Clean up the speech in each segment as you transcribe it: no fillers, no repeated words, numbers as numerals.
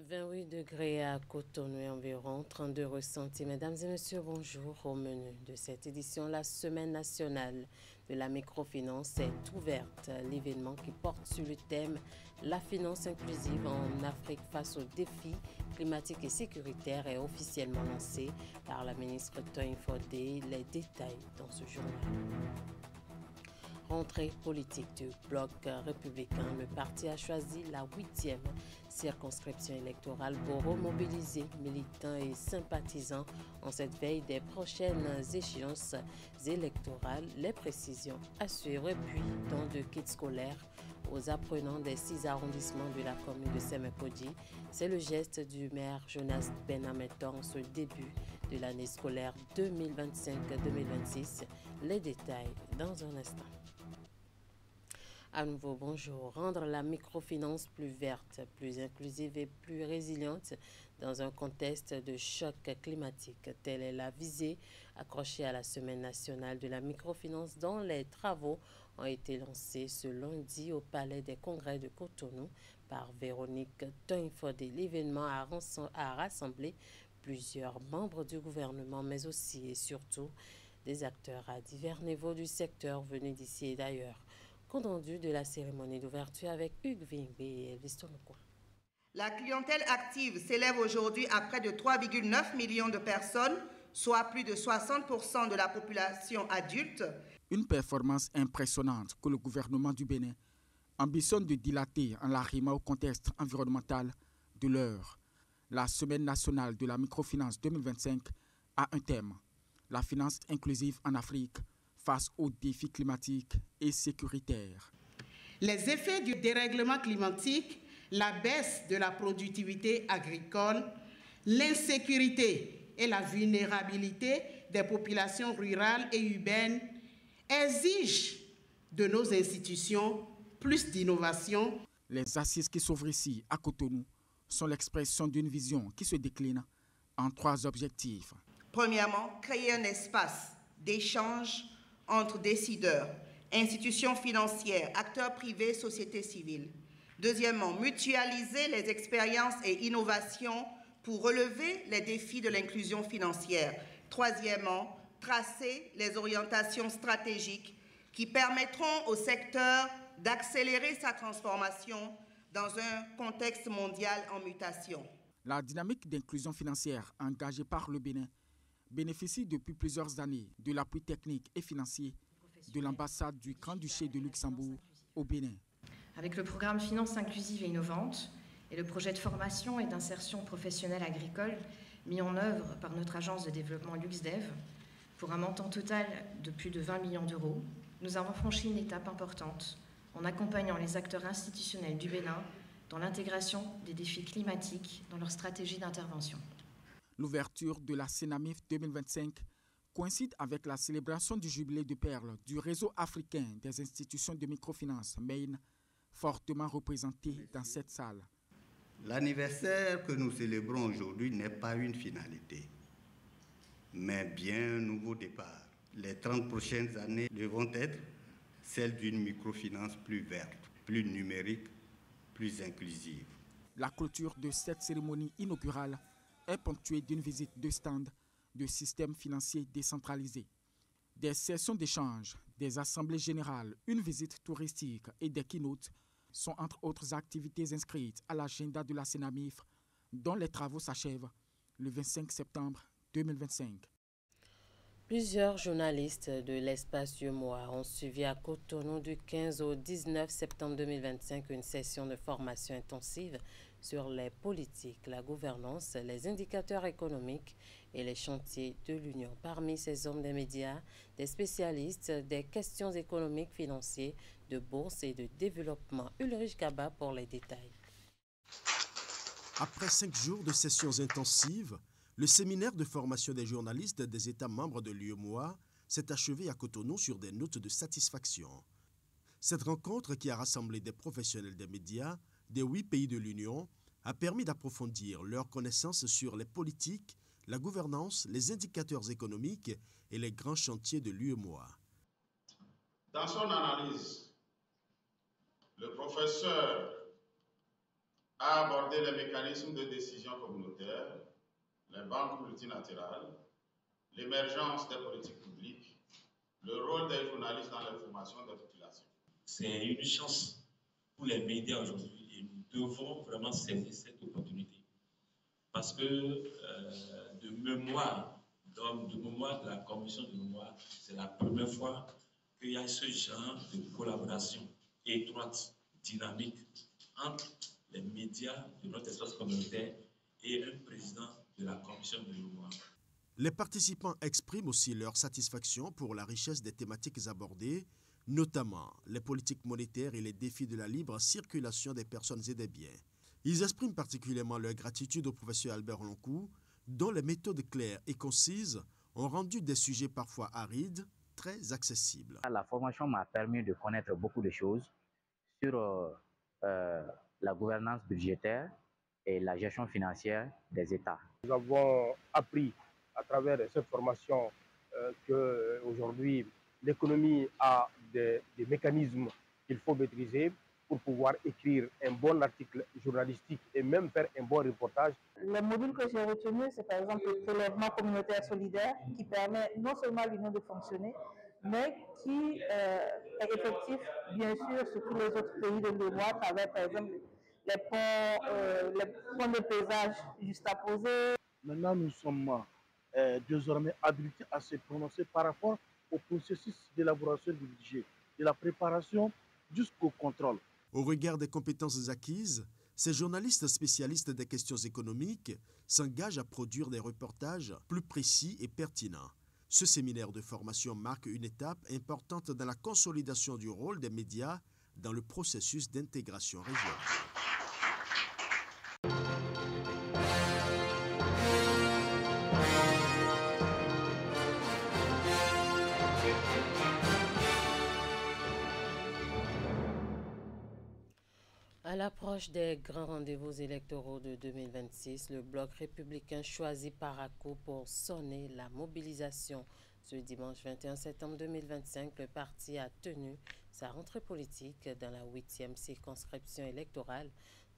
28 degrés à Cotonou et environ 32 ressentis. Mesdames et messieurs, bonjour. Au menu de cette édition, la Semaine nationale de la microfinance est ouverte. L'événement qui porte sur le thème « La finance inclusive en Afrique face aux défis climatiques et sécuritaires » est officiellement lancé par la ministre Toyin Fodé. Les détails dans ce journal. Rentrée politique du bloc républicain, le parti a choisi la 8e circonscription électorale pour remobiliser militants et sympathisants en cette veille des prochaines échéances électorales. Les précisions à suivre. Et puis, dans de kits scolaires aux apprenants des 6 arrondissements de la commune de Sémékodi, c'est le geste du maire Jonas Benametor en ce début de l'année scolaire 2025-2026. Les détails dans un instant. À nouveau, bonjour. Rendre la microfinance plus verte, plus inclusive et plus résiliente dans un contexte de choc climatique. Telle est la visée accrochée à la Semaine nationale de la microfinance dont les travaux ont été lancés ce lundi au Palais des Congrès de Cotonou par Véronique Toyin Fodé. L'événement a rassemblé plusieurs membres du gouvernement, mais aussi et surtout des acteurs à divers niveaux du secteur venus d'ici et d'ailleurs. Compte rendu de la cérémonie d'ouverture avec Hugues Vingbe et Elvis Tonokwa. La clientèle active s'élève aujourd'hui à près de 3,9 millions de personnes, soit plus de 60% de la population adulte. Une performance impressionnante que le gouvernement du Bénin ambitionne de dilater en l'arrimant au contexte environnemental de l'heure. La Semaine nationale de la microfinance 2025 a un thème, la finance inclusive en Afrique face aux défis climatiques et sécuritaires. Les effets du dérèglement climatique, la baisse de la productivité agricole, l'insécurité et la vulnérabilité des populations rurales et urbaines exigent de nos institutions plus d'innovation. Les assises qui s'ouvrent ici à Cotonou sont l'expression d'une vision qui se décline en 3 objectifs. Premièrement, créer un espace d'échange entre décideurs, institutions financières, acteurs privés, société civile. Deuxièmement, mutualiser les expériences et innovations pour relever les défis de l'inclusion financière. Troisièmement, tracer les orientations stratégiques qui permettront au secteur d'accélérer sa transformation dans un contexte mondial en mutation. La dynamique d'inclusion financière engagée par le Bénin bénéficie depuis plusieurs années de l'appui technique et financier de l'ambassade du Grand-Duché de Luxembourg au Bénin. Avec le programme Finance inclusive et innovante et le projet de formation et d'insertion professionnelle agricole mis en œuvre par notre agence de développement LuxDev, pour un montant total de plus de 20 millions d'euros, nous avons franchi une étape importante en accompagnant les acteurs institutionnels du Bénin dans l'intégration des défis climatiques dans leur stratégie d'intervention. L'ouverture de la Sénamif 2025 coïncide avec la célébration du jubilé de perles du réseau africain des institutions de microfinance, Maine, fortement représenté dans cette salle. L'anniversaire que nous célébrons aujourd'hui n'est pas une finalité, mais bien un nouveau départ. Les 30 prochaines années devront être celles d'une microfinance plus verte, plus numérique, plus inclusive. La clôture de cette cérémonie inaugurale est ponctuée d'une visite de stand de systèmes financiers décentralisés, des sessions d'échange, des assemblées générales, une visite touristique et des keynotes sont entre autres activités inscrites à l'agenda de la Sénamif dont les travaux s'achèvent le 25 septembre 2025. Plusieurs journalistes de l'espace UEMOA ont suivi à Cotonou du 15 au 19 septembre 2025 une session de formation intensive sur les politiques, la gouvernance, les indicateurs économiques et les chantiers de l'Union. Parmi ces hommes des médias, des spécialistes des questions économiques, financières, de bourse et de développement. Ulrich Kaba pour les détails. Après 5 jours de sessions intensives, le séminaire de formation des journalistes des États membres de l'UEMOA s'est achevé à Cotonou sur des notes de satisfaction. Cette rencontre, qui a rassemblé des professionnels des médias des 8 pays de l'Union, a permis d'approfondir leurs connaissances sur les politiques, la gouvernance, les indicateurs économiques et les grands chantiers de l'UEMOA. Dans son analyse, le professeur a abordé les mécanismes de décision communautaire, les banques multilatérales, l'émergence des politiques publiques, le rôle des journalistes dans l'information des populations. C'est une chance pour les médias aujourd'hui et nous devons vraiment saisir cette opportunité. Parce que de mémoire de la commission de mémoire, c'est la première fois qu'il y a ce genre de collaboration étroite, dynamique entre les médias de notre espace communautaire et un président de la commission de mémoire. Les participants expriment aussi leur satisfaction pour la richesse des thématiques abordées, notamment les politiques monétaires et les défis de la libre circulation des personnes et des biens. Ils expriment particulièrement leur gratitude au professeur Albert Loncourt, dont les méthodes claires et concises ont rendu des sujets parfois arides très accessibles. La formation m'a permis de connaître beaucoup de choses sur la gouvernance budgétaire et la gestion financière des États. Nous avons appris à travers cette formation qu'aujourd'hui, l'économie a des mécanismes qu'il faut maîtriser pour pouvoir écrire un bon article journalistique et même faire un bon reportage. Les modules que j'ai retenus, c'est par exemple le prélèvement communautaire solidaire qui permet non seulement à l'Union de fonctionner, mais qui est effectif, bien sûr, sur tous les autres pays de l'UEMOA à travers, par exemple, les points de pesage juste à poser. Maintenant, nous sommes désormais habilités à se prononcer par rapport au processus d'élaboration du budget, de la préparation jusqu'au contrôle. Au regard des compétences acquises, ces journalistes spécialistes des questions économiques s'engagent à produire des reportages plus précis et pertinents. Ce séminaire de formation marque une étape importante dans la consolidation du rôle des médias dans le processus d'intégration régionale. À l'approche des grands rendez-vous électoraux de 2026, le Bloc républicain choisit Parakou pour sonner la mobilisation. Ce dimanche 21 septembre 2025, le parti a tenu sa rentrée politique dans la 8e circonscription électorale,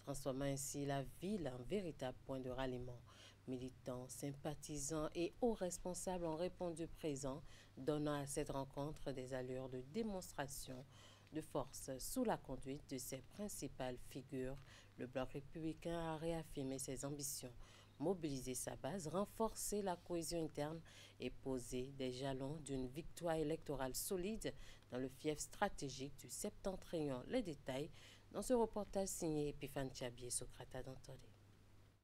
transformant ainsi la ville en véritable point de ralliement. Militants, sympathisants et hauts responsables ont répondu présents, donnant à cette rencontre des allures de démonstration de force. Sous la conduite de ses principales figures, le Bloc républicain a réaffirmé ses ambitions, mobilisé sa base, renforcé la cohésion interne et posé des jalons d'une victoire électorale solide dans le fief stratégique du Septentrion. Les détails dans ce reportage signé Epiphane Tchabié, Socrate Dantolé.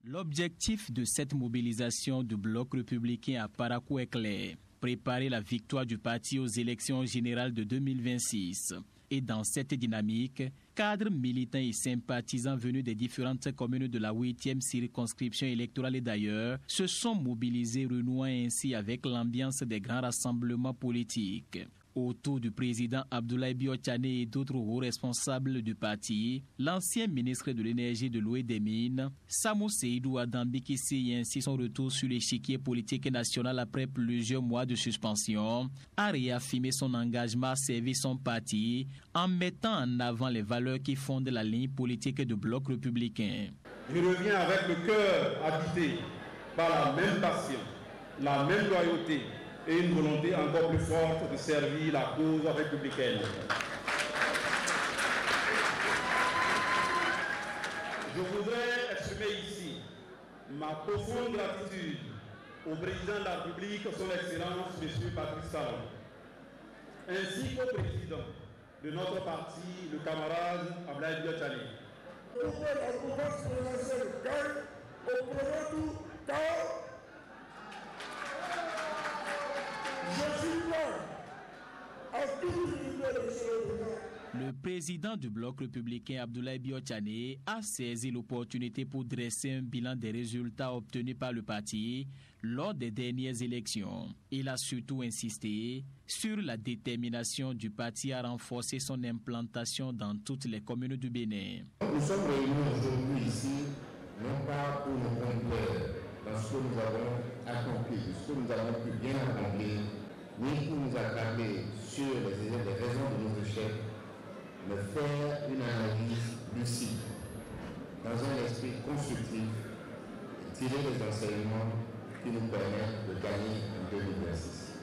L'objectif de cette mobilisation du Bloc républicain à Parakou est clair: préparer la victoire du parti aux élections générales de 2026. Et dans cette dynamique, cadres, militants et sympathisants venus des différentes communes de la 8e circonscription électorale et d'ailleurs se sont mobilisés, renouant ainsi avec l'ambiance des grands rassemblements politiques. Autour du président Abdoulaye Biotchane et d'autres hauts responsables du parti, l'ancien ministre de l'Énergie, de l'Eau et des Mines, Samou Seydou Adambi, qui signe ainsi son retour sur l'échiquier politique national après plusieurs mois de suspension, a réaffirmé son engagement à servir son parti en mettant en avant les valeurs qui fondent la ligne politique du Bloc républicain. Je reviens avec le cœur habité par la même passion, la même loyauté et une volonté encore plus forte de servir la cause républicaine. Je voudrais exprimer ici ma profonde gratitude au président de la République, son Excellence, M. Patrice Talon, ainsi qu'au président de notre parti, le camarade Abdoulaye Biotchane. Le président du Bloc républicain Abdoulaye Biotchane a saisi l'opportunité pour dresser un bilan des résultats obtenus par le parti lors des dernières élections. Il a surtout insisté sur la détermination du parti à renforcer son implantation dans toutes les communes du Bénin. Nous sommes réunis aujourd'hui ici, non pas pour nous complaire dans ce que nous avons accompli, ce que nous avons pu bien accomplir, ni pour nous accabler sur les raisons de nos échecs, mais faire une analyse lucide, dans un esprit tirer les enseignements qui nous permettent de gagner en 2026.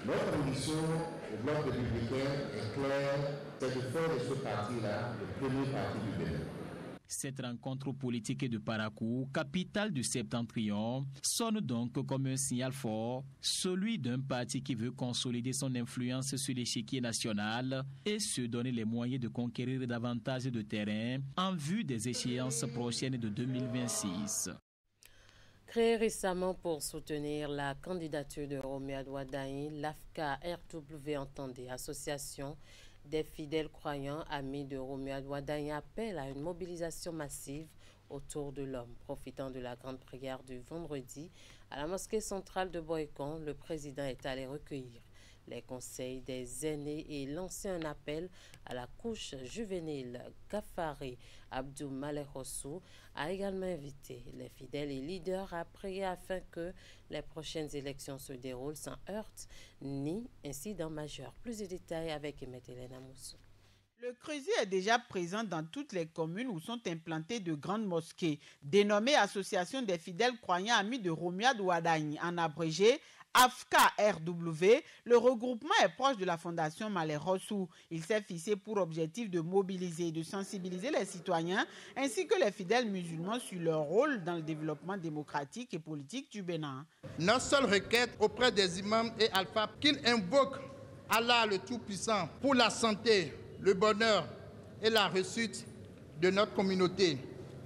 Notre ambition au Bloc républicain est claire, c'est de faire de ce parti-là le premier parti du Bénin. Cette rencontre politique de Parakou, capitale du Septentrion, sonne donc comme un signal fort, celui d'un parti qui veut consolider son influence sur l'échiquier national et se donner les moyens de conquérir davantage de terrain en vue des échéances prochaines de 2026. Créé récemment pour soutenir la candidature de Romuald Wadagne, l'AFCA-RW entendait association des fidèles croyants amis de Romuald Wadagne appelle à une mobilisation massive autour de l'homme. Profitant de la grande prière du vendredi à la mosquée centrale de Boycon, le président est allé recueillir les conseils des aînés et lancer un appel à la couche juvénile. Gafari Abdou Malekhossou a également invité les fidèles et leaders à prier afin que les prochaines élections se déroulent sans heurts ni incidents majeurs. Plus de détails avec Hélène Amoussou. Le Creuset est déjà présent dans toutes les communes où sont implantées de grandes mosquées, dénommées Association des fidèles croyants amis de Romuald Wadagne, en abrégé AFCA-RW. Le regroupement est proche de la fondation Malekhossou. Il s'est fixé pour objectif de mobiliser et de sensibiliser les citoyens ainsi que les fidèles musulmans sur leur rôle dans le développement démocratique et politique du Bénin. Notre seule requête auprès des imams et alphas, qu'ils invoquent Allah le Tout-Puissant pour la santé, le bonheur et la réussite de notre communauté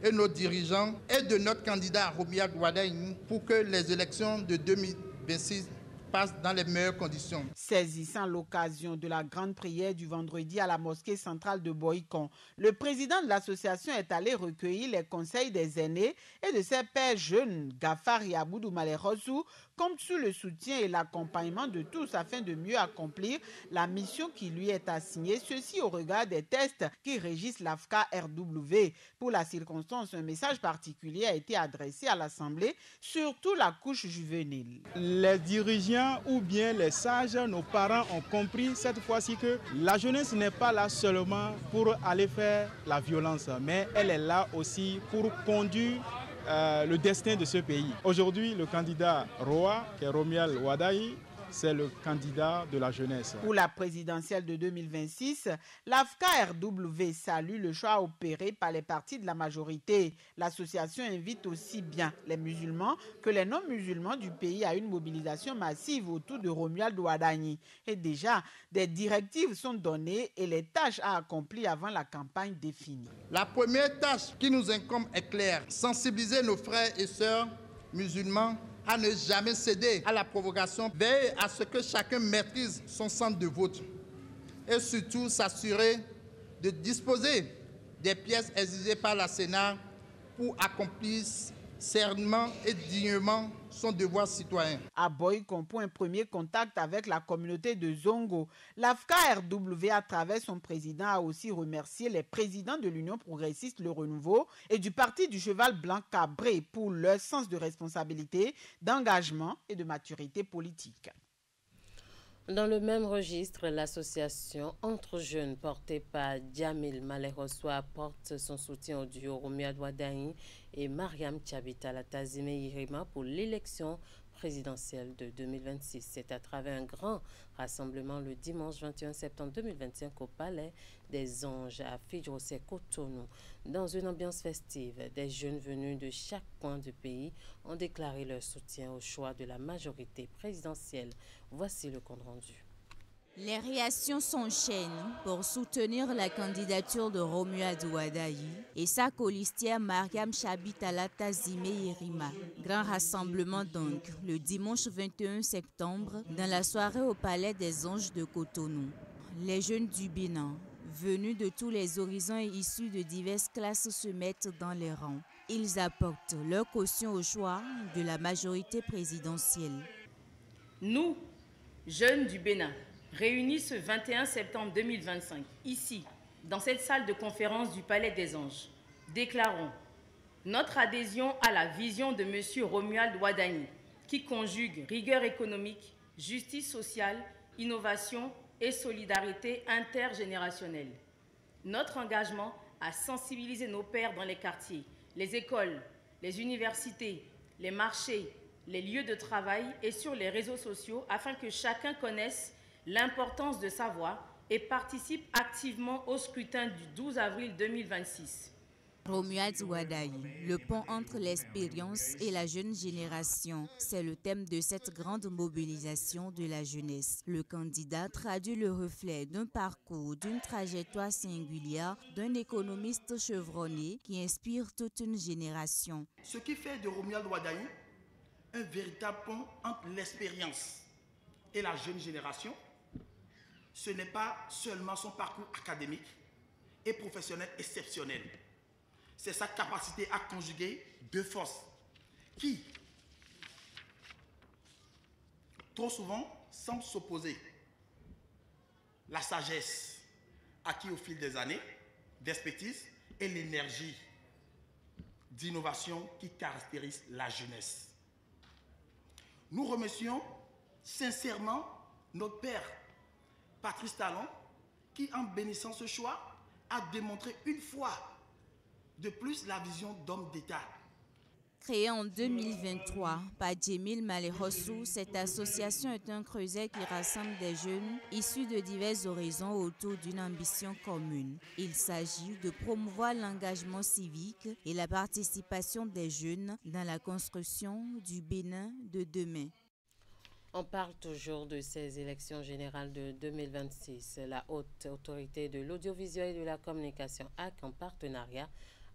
et nos dirigeants et de notre candidat Romuald Wadagne pour que les élections de 2026 passent dans les meilleures conditions. Saisissant l'occasion de la grande prière du vendredi à la mosquée centrale de Boycon, le président de l'association est allé recueillir les conseils des aînés et de ses pères jeunes, Gafari Abdou Malekhossou, compte sur le soutien et l'accompagnement de tous afin de mieux accomplir la mission qui lui est assignée, ceci au regard des tests qui régissent l'AFCA-RW. Pour la circonstance, un message particulier a été adressé à l'Assemblée, surtout la couche juvénile. Les dirigeants ou bien les sages, nos parents ont compris cette fois-ci que la jeunesse n'est pas là seulement pour aller faire la violence, mais elle est là aussi pour conduire le destin de ce pays. Aujourd'hui, le candidat Roa, qui est Romuald Wadagne, c'est le candidat de la jeunesse. Pour la présidentielle de 2026, l'AFCA-RW salue le choix opéré par les partis de la majorité. L'association invite aussi bien les musulmans que les non-musulmans du pays à une mobilisation massive autour de Romuald Wadagne. Et déjà, des directives sont données et les tâches à accomplir avant la campagne définie. La première tâche qui nous incombe est claire: sensibiliser nos frères et sœurs musulmans à ne jamais céder à la provocation, veiller à ce que chacun maîtrise son centre de vote et surtout s'assurer de disposer des pièces exigées par la Sénat pour accomplir sereinement et dignement son devoir citoyen. À Boycon, pour un premier contact avec la communauté de Zongo, l'AFCA-RW, à travers son président, a aussi remercié les présidents de l'Union progressiste Le Renouveau et du Parti du Cheval Blanc Cabré pour leur sens de responsabilité, d'engagement et de maturité politique. Dans le même registre, l'association Entre Jeunes, portée par Djamil Malekhossou, apporte son soutien au duo Romuald Wadagne et Mariam Tchabitala Tazime Yirima pour l'élection présidentielle de 2026. C'est à travers un grand rassemblement le dimanche 21 septembre 2025 au Palais des Anges à Fidjrosé-Cotonou. Dans une ambiance festive, des jeunes venus de chaque coin du pays ont déclaré leur soutien au choix de la majorité présidentielle. Voici le compte rendu. Les réactions s'enchaînent pour soutenir la candidature de Romuald Wadagne et sa colistière Mariam Tchabitala Tazime Yirima. Grand rassemblement donc le dimanche 21 septembre dans la soirée au Palais des Anges de Cotonou. Les jeunes du Bénin, venus de tous les horizons et issus de diverses classes, se mettent dans les rangs. Ils apportent leur caution au choix de la majorité présidentielle. Nous, jeunes du Bénin, réunis ce 21 septembre 2025, ici, dans cette salle de conférence du Palais des Anges, déclarons notre adhésion à la vision de M. Romuald Wadagne, qui conjugue rigueur économique, justice sociale, innovation et solidarité intergénérationnelle. Notre engagement à sensibiliser nos pairs dans les quartiers, les écoles, les universités, les marchés, les lieux de travail et sur les réseaux sociaux afin que chacun connaisse l'importance de sa voix et participe activement au scrutin du 12 avril 2026. Romuald Ouadaï, le pont entre l'expérience et la jeune génération, c'est le thème de cette grande mobilisation de la jeunesse. Le candidat traduit le reflet d'un parcours, d'une trajectoire singulière, d'un économiste chevronné qui inspire toute une génération. Ce qui fait de Romuald Ouadaï un véritable pont entre l'expérience et la jeune génération, ce n'est pas seulement son parcours académique et professionnel exceptionnel. C'est sa capacité à conjuguer deux forces qui, trop souvent, semblent s'opposer. La sagesse acquise au fil des années, d'expertise et l'énergie d'innovation qui caractérise la jeunesse. Nous remercions sincèrement notre père, Patrice Talon, qui, en bénissant ce choix, a démontré une fois de plus la vision d'homme d'État. Créée en 2023 par Djemil Malehossou, cette association est un creuset qui rassemble des jeunes issus de divers horizons autour d'une ambition commune. Il s'agit de promouvoir l'engagement civique et la participation des jeunes dans la construction du Bénin de demain. On parle toujours de ces élections générales de 2026. La Haute Autorité de l'Audiovisuel et de la Communication HAC, en partenariat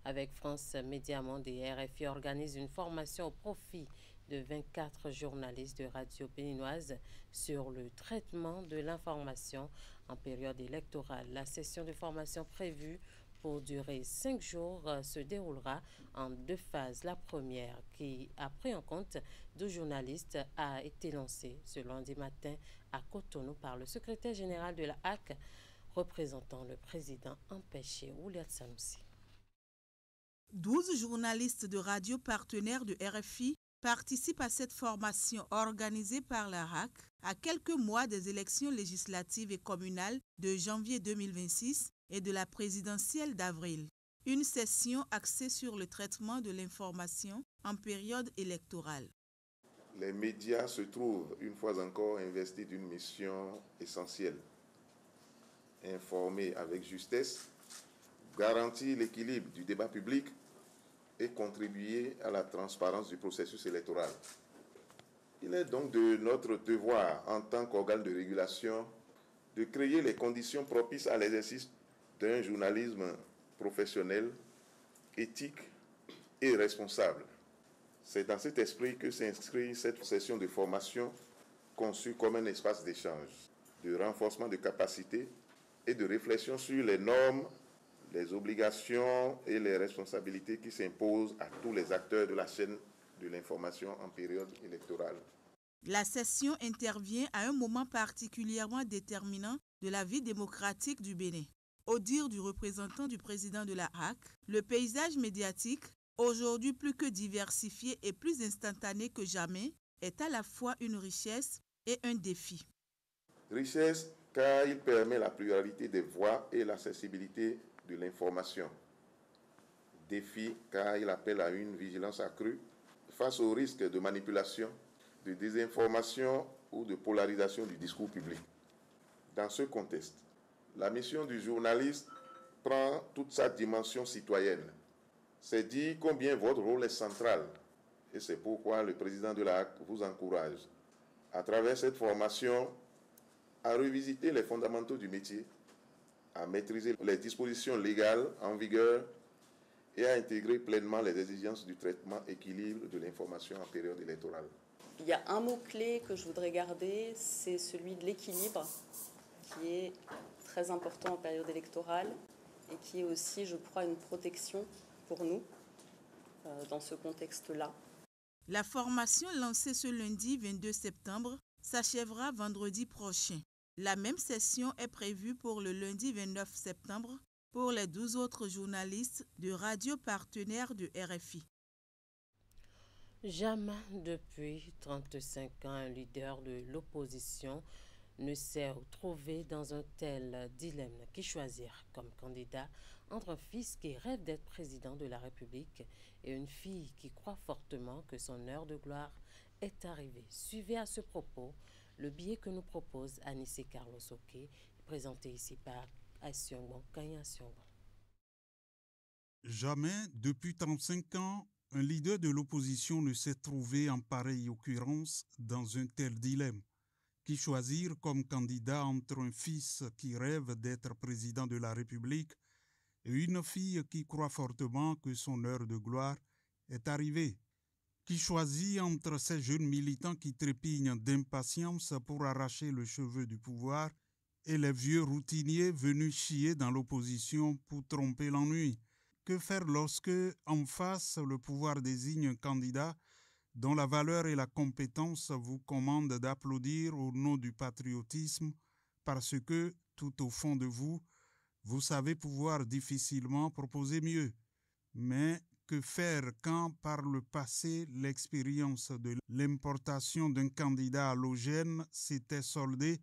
avec France Média Monde et RFI, organise une formation au profit de 24 journalistes de radio béninoise sur le traitement de l'information en période électorale. La session de formation prévue pour durer 5 jours se déroulera en 2 phases. La première, qui a pris en compte 12 journalistes, a été lancée ce lundi matin à Cotonou par le secrétaire général de la HAC, représentant le président empêché, Ouliat Sanoussi. 12 journalistes de radio partenaires de RFI participent à cette formation organisée par la HAC à quelques mois des élections législatives et communales de janvier 2026 et de la présidentielle d'avril. Une session axée sur le traitement de l'information en période électorale. Les médias se trouvent une fois encore investis d'une mission essentielle. Informer avec justesse, garantir l'équilibre du débat public et contribuer à la transparence du processus électoral. Il est donc de notre devoir, en tant qu'organe de régulation, de créer les conditions propices à l'exercice d'un journalisme professionnel, éthique et responsable. C'est dans cet esprit que s'inscrit cette session de formation conçue comme un espace d'échange, de renforcement de capacités et de réflexion sur les normes, les obligations et les responsabilités qui s'imposent à tous les acteurs de la chaîne de l'information en période électorale. La session intervient à un moment particulièrement déterminant de la vie démocratique du Bénin. Au dire du représentant du président de la HAC, le paysage médiatique, aujourd'hui plus que diversifié et plus instantané que jamais, est à la fois une richesse et un défi. Richesse car il permet la pluralité des voix et l'accessibilité de l'information. Défi car il appelle à une vigilance accrue face aux risques de manipulation, de désinformation ou de polarisation du discours public. Dans ce contexte, la mission du journaliste prend toute sa dimension citoyenne. C'est dire combien votre rôle est central. Et c'est pourquoi le président de la HAC vous encourage, à travers cette formation, à revisiter les fondamentaux du métier, à maîtriser les dispositions légales en vigueur et à intégrer pleinement les exigences du traitement équilibre de l'information en période électorale. Il y a un mot-clé que je voudrais garder, c'est celui de l'équilibre, qui est très important en période électorale et qui est aussi, je crois, une protection pour nous dans ce contexte-là. La formation lancée ce lundi 22 septembre s'achèvera vendredi prochain. La même session est prévue pour le lundi 29 septembre pour les 12 autres journalistes de radio partenaires de RFI. Jamais depuis 35 ans, un leader de l'opposition ne s'est retrouvé dans un tel dilemme. Qui choisir comme candidat entre un fils qui rêve d'être président de la République et une fille qui croit fortement que son heure de gloire est arrivée. Suivez à ce propos le billet que nous propose Anissé Carlos Oké, présenté ici par Asyongbo Kanya Asyongbo. Jamais, depuis 35 ans, un leader de l'opposition ne s'est trouvé en pareille occurrence dans un tel dilemme. Qui choisir comme candidat entre un fils qui rêve d'être président de la République et une fille qui croit fortement que son heure de gloire est arrivée? Qui choisit entre ces jeunes militants qui trépignent d'impatience pour arracher le cheveu du pouvoir et les vieux routiniers venus chier dans l'opposition pour tromper l'ennui? Que faire lorsque, en face, le pouvoir désigne un candidat dont la valeur et la compétence vous commandent d'applaudir au nom du patriotisme parce que, tout au fond de vous, vous savez pouvoir difficilement proposer mieux? Mais que faire quand, par le passé, l'expérience de l'importation d'un candidat halogène s'était soldée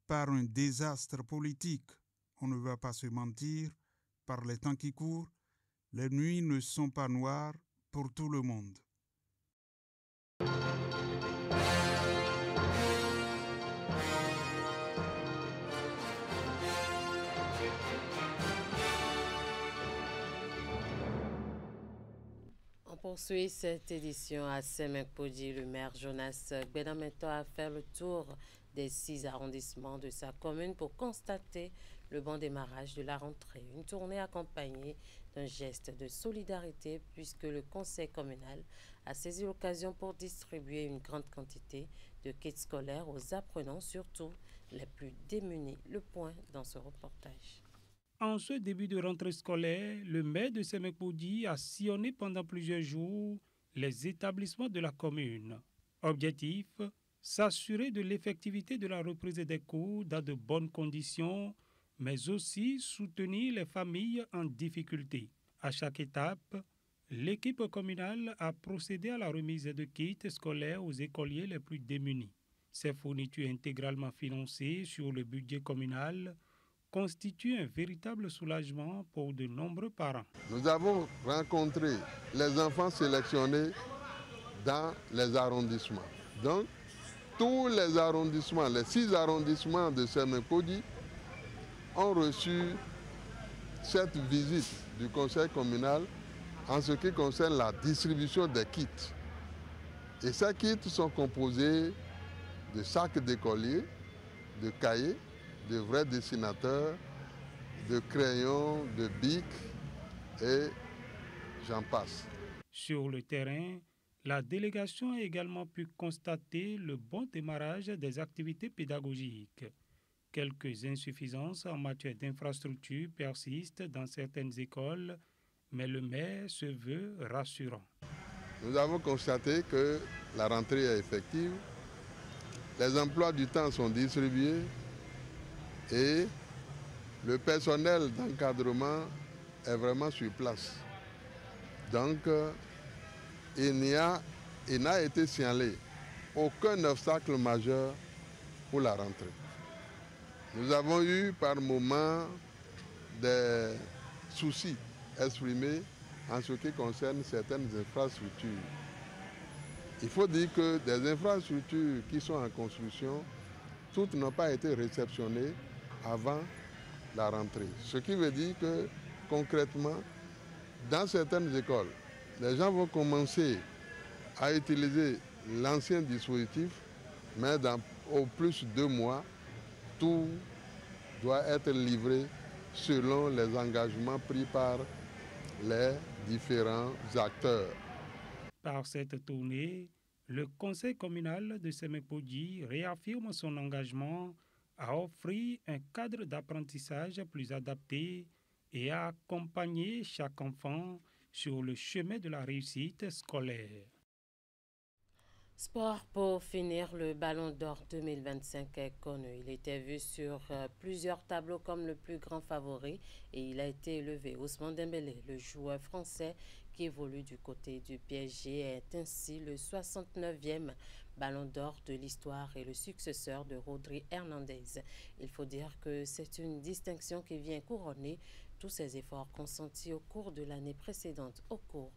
par un désastre politique? On ne va pas se mentir, par les temps qui courent, les nuits ne sont pas noires pour tout le monde. On poursuit cette édition à Semek-Podji. Le maire Jonas Gbedameto a fait le tour des 6 arrondissements de sa commune pour constater le bon démarrage de la rentrée. Une tournée accompagnée d'un geste de solidarité puisque le conseil communal a saisi l'occasion pour distribuer une grande quantité de kits scolaires aux apprenants, surtout les plus démunis. Le point dans ce reportage. En ce début de rentrée scolaire, le maire de Semek-Podji a sillonné pendant plusieurs jours les établissements de la commune. Objectif, s'assurer de l'effectivité de la reprise des cours dans de bonnes conditions, mais aussi soutenir les familles en difficulté. À chaque étape, l'équipe communale a procédé à la remise de kits scolaires aux écoliers les plus démunis. Ces fournitures intégralement financées sur le budget communal constituent un véritable soulagement pour de nombreux parents. Nous avons rencontré les enfants sélectionnés dans les arrondissements. Donc, tous les arrondissements, les 6 arrondissements de Semek-Podji ont reçu cette visite du conseil communal en ce qui concerne la distribution des kits. Et ces kits sont composés de sacs d'écoliers, de cahiers, de vrais dessinateurs, de crayons, de bics et j'en passe. Sur le terrain, la délégation a également pu constater le bon démarrage des activités pédagogiques. Quelques insuffisances en matière d'infrastructures persistent dans certaines écoles, mais le maire se veut rassurant. Nous avons constaté que la rentrée est effective, les emplois du temps sont distribués et le personnel d'encadrement est vraiment sur place. Donc, il n'a été signalé aucun obstacle majeur pour la rentrée. Nous avons eu par moments des soucis exprimés en ce qui concerne certaines infrastructures. Il faut dire que des infrastructures qui sont en construction, toutes n'ont pas été réceptionnées avant la rentrée. Ce qui veut dire que concrètement, dans certaines écoles, les gens vont commencer à utiliser l'ancien dispositif, mais au plus de 2 mois, tout doit être livré selon les engagements pris par les différents acteurs. Par cette tournée, le conseil communal de Semek-Podji réaffirme son engagement à offrir un cadre d'apprentissage plus adapté et à accompagner chaque enfant sur le chemin de la réussite scolaire. Sport pour finir, le Ballon d'Or 2025 est connu. Il était vu sur plusieurs tableaux comme le plus grand favori et il a été élevé. Ousmane Dembélé, le joueur français qui évolue du côté du PSG, est ainsi le 69e Ballon d'Or de l'histoire et le successeur de Rodri Hernandez. Il faut dire que c'est une distinction qui vient couronner tous ses efforts consentis au cours de l'année précédente. Au cours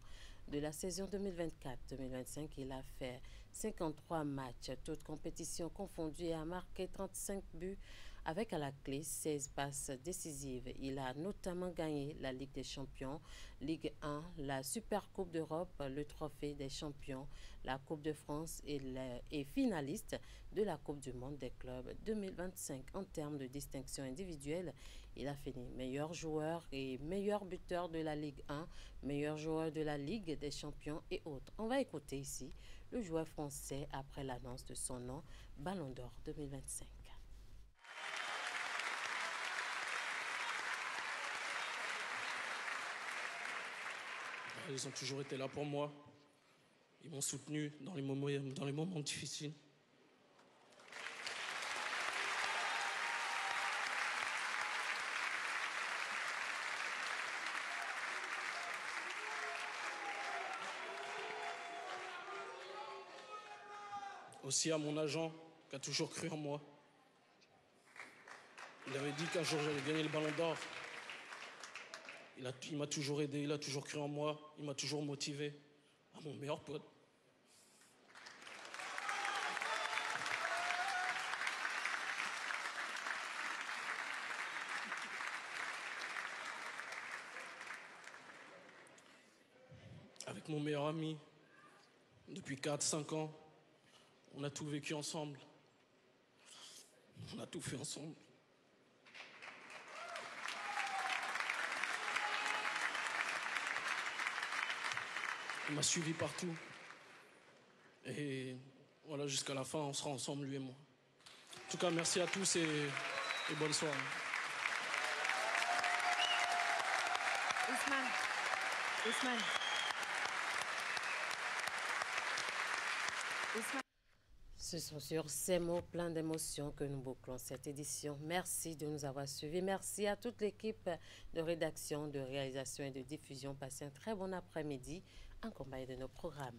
de la saison 2024-2025, il a fait 53 matchs, toutes compétitions confondues, et a marqué 35 buts avec à la clé 16 passes décisives. Il a notamment gagné la Ligue des Champions, Ligue 1, la Super Coupe d'Europe, le Trophée des Champions, la Coupe de France et finaliste de la Coupe du Monde des clubs 2025. En termes de distinction individuelle, il a fini meilleur joueur et meilleur buteur de la Ligue 1, meilleur joueur de la Ligue des Champions et autres. On va écouter ici le joueur français après l'annonce de son nom, Ballon d'Or 2025. Ils ont toujours été là pour moi. Ils m'ont soutenu dans les moments difficiles. Aussi à mon agent qui a toujours cru en moi. Il avait dit qu'un jour j'allais gagner le Ballon d'Or. Il m'a toujours aidé, il a toujours cru en moi, il m'a toujours motivé. À mon meilleur pote. Avec mon meilleur ami, depuis 4-5 ans, on a tout vécu ensemble. On a tout fait ensemble. Il m'a suivi partout. Et voilà, jusqu'à la fin, on sera ensemble, lui et moi. En tout cas, merci à tous et bonne soirée. Ousmane. Ce sont sur ces mots pleins d'émotions que nous bouclons cette édition. Merci de nous avoir suivis. Merci à toute l'équipe de rédaction, de réalisation et de diffusion. Passez un très bon après-midi en compagnie de nos programmes.